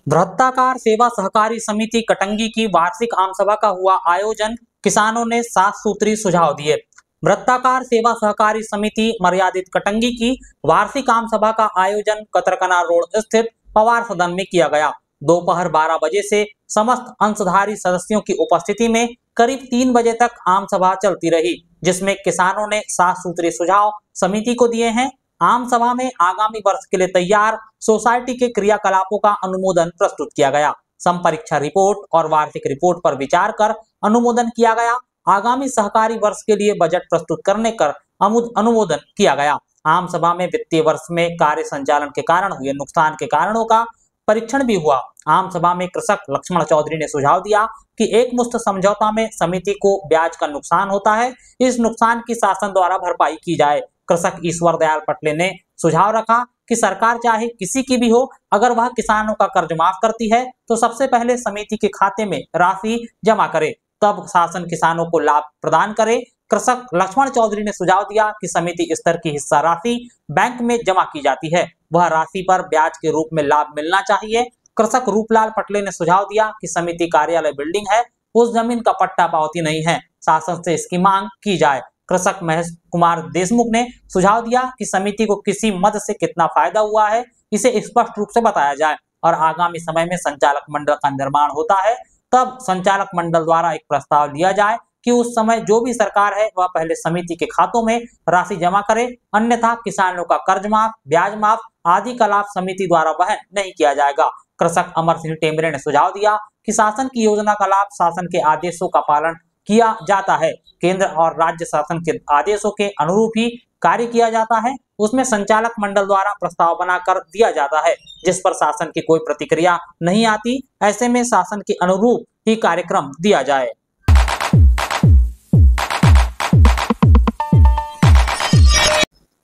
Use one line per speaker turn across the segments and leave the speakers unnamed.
वृत्ताकार सेवा सहकारी समिति कटंगी की वार्षिक आम सभा का हुआ आयोजन। किसानों ने 7 सूत्री सुझाव दिए। वृत्ताकार सेवा सहकारी समिति मर्यादित कटंगी की वार्षिक आम सभा का आयोजन कतरकना रोड स्थित पवार सदन में किया गया। दोपहर 12 बजे से समस्त अंशधारी सदस्यों की उपस्थिति में करीब 3 बजे तक आम सभा चलती रही, जिसमें किसानों ने 7 सूत्री सुझाव समिति को दिए हैं। आम सभा में आगामी वर्ष के लिए तैयार सोसाइटी के क्रियाकलापों का अनुमोदन प्रस्तुत किया गया। संपरीक्षा रिपोर्ट और वार्षिक रिपोर्ट पर विचार कर अनुमोदन किया गया। आगामी सहकारी वर्ष के लिए बजट प्रस्तुत करने कर अनुमोदन किया गया। आम सभा में वित्तीय वर्ष में कार्य संचालन के कारण हुए नुकसान के कारणों का परीक्षण भी हुआ। आम सभा में कृषक लक्ष्मण चौधरी ने सुझाव दिया कि एक मुश्त समझौता में समिति को ब्याज का नुकसान होता है, इस नुकसान की शासन द्वारा भरपाई की जाए। कृषक ईश्वर दयाल पटले ने सुझाव रखा कि सरकार चाहे किसी की भी हो, अगर वह किसानों का कर्ज माफ करती है तो सबसे पहले समिति के खाते में राशि जमा करे, तब शासन किसानों को लाभ प्रदान करे। कृषक लक्ष्मण चौधरी ने सुझाव दिया कि समिति स्तर की हिस्सा राशि बैंक में जमा की जाती है, वह राशि पर ब्याज के रूप में लाभ मिलना चाहिए। कृषक रूपलाल पटले ने सुझाव दिया कि समिति कार्यालय बिल्डिंग है, उस जमीन का पट्टा पावती नहीं है, शासन से इसकी मांग की जाए। कृषक महेश कुमार देशमुख ने सुझाव दिया कि समिति को किसी मद से कितना फायदा हुआ है, इसे स्पष्ट रूप से बताया जाए और आगामी समय में संचालक मंडल का निर्माण होता है तब संचालक मंडल द्वारा एक प्रस्ताव लिया जाए कि उस समय जो भी सरकार है वह पहले समिति के खातों में राशि जमा करे, अन्यथा किसानों का कर्ज माफ, ब्याज माफ आदि का लाभ समिति द्वारा वहन नहीं किया जाएगा। कृषक अमर सिंह टेमरे ने सुझाव दिया कि शासन की योजना का लाभ शासन के आदेशों का पालन किया जाता है, केंद्र और राज्य शासन के आदेशों के अनुरूप ही कार्य किया जाता है, उसमें संचालक मंडल द्वारा प्रस्ताव बनाकर दिया जाता है, जिस पर शासन की कोई प्रतिक्रिया नहीं आती, ऐसे में शासन के अनुरूप ही कार्यक्रम दिया जाए।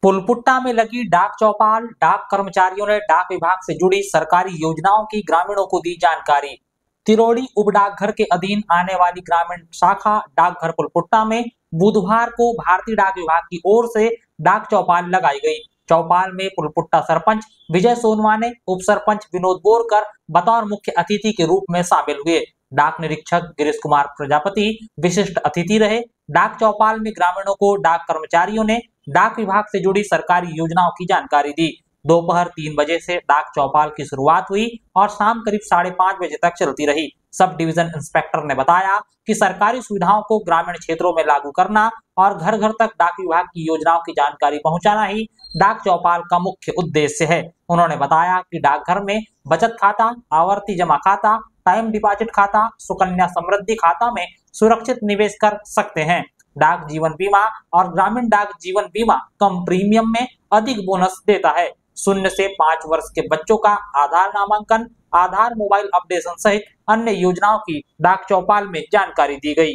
पुलपुट्टा में लगी डाक चौपाल, डाक कर्मचारियों ने डाक विभाग से जुड़ी सरकारी योजनाओं की ग्रामीणों को दी जानकारी। तिरोड़ी उप डाकघर के अधीन आने वाली ग्रामीण शाखा डाकघर पुलपुट्टा में बुधवार को भारतीय डाक विभाग की ओर से डाक चौपाल लगाई गई। चौपाल में पुलपुट्टा सरपंच विजय सोनवा ने उप सरपंच विनोद बोरकर बतौर मुख्य अतिथि के रूप में शामिल हुए। डाक निरीक्षक गिरीश कुमार प्रजापति विशिष्ट अतिथि रहे। डाक चौपाल में ग्रामीणों को डाक कर्मचारियों ने डाक विभाग से जुड़ी सरकारी योजनाओं की जानकारी दी। दोपहर 3 बजे से डाक चौपाल की शुरुआत हुई और शाम करीब 5:30 बजे तक चलती रही। सब डिवीजन इंस्पेक्टर ने बताया कि सरकारी सुविधाओं को ग्रामीण क्षेत्रों में लागू करना और घर घर तक डाक विभाग की योजनाओं की जानकारी पहुंचाना ही डाक चौपाल का मुख्य उद्देश्य है। उन्होंने बताया कि डाकघर में बचत खाता, आवर्ती जमा खाता, टाइम डिपॉजिट खाता, सुकन्या समृद्धि खाता में सुरक्षित निवेश कर सकते हैं। डाक जीवन बीमा और ग्रामीण डाक जीवन बीमा कम प्रीमियम में अधिक बोनस देता है। 0 से 5 वर्ष के बच्चों का आधार नामांकन, आधार मोबाइल अपडेशन सहित अन्य योजनाओं की डाक चौपाल में जानकारी दी गई।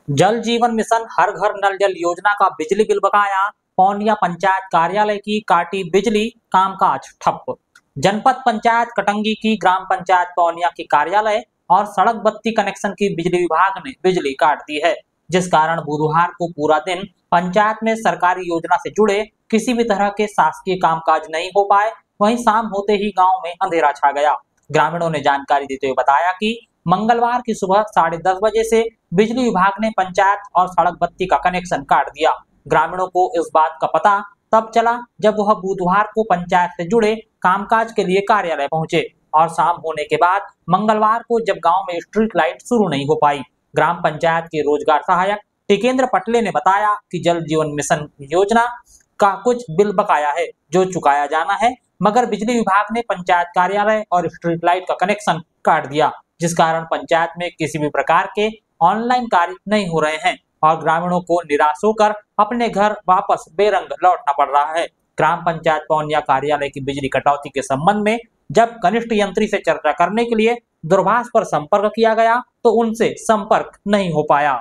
जल जीवन मिशन हर घर नल जल योजना का बिजली बिल बकाया, पौनिया पंचायत कार्यालय की काटी बिजली, कामकाज ठप। जनपद पंचायत कटंगी की ग्राम पंचायत पौनिया की कार्यालय और सड़क बत्ती कनेक्शन की बिजली विभाग ने बिजली काट दी है, जिस कारण बुधवार को पूरा दिन पंचायत में सरकारी योजना से जुड़े किसी भी तरह के शासकीय कामकाज नहीं हो पाए। वहीं शाम होते ही गांव में अंधेरा छा गया। ग्रामीणों ने जानकारी देते हुए बताया कि मंगलवार की सुबह 10:30 बजे से बिजली विभाग ने पंचायत और सड़क बत्ती का कनेक्शन काट दिया। ग्रामीणों को इस बात का पता तब चला जब वह बुधवार को पंचायत से जुड़े कामकाज के लिए कार्यालय पहुंचे और शाम होने के बाद मंगलवार को जब गांव में स्ट्रीट लाइट शुरू नहीं हो पाई। ग्राम पंचायत के रोजगार सहायक टिकेंद्र पटले ने बताया कि जल जीवन मिशन योजना का कुछ बिल बकाया है जो चुकाया जाना है, मगर बिजली विभाग ने पंचायत कार्यालय और स्ट्रीट लाइट का कनेक्शन काट दिया, जिस कारण पंचायत में किसी भी प्रकार के ऑनलाइन कार्य नहीं हो रहे हैं और ग्रामीणों को निराश होकर अपने घर वापस बेरंग लौटना पड़ रहा है। ग्राम पंचायत पौनिया कार्यालय की बिजली कटौती के संबंध में जब कनिष्ठ यंत्री से चर्चा करने के लिए दूरभाष पर संपर्क किया गया तो उनसे संपर्क नहीं हो पाया।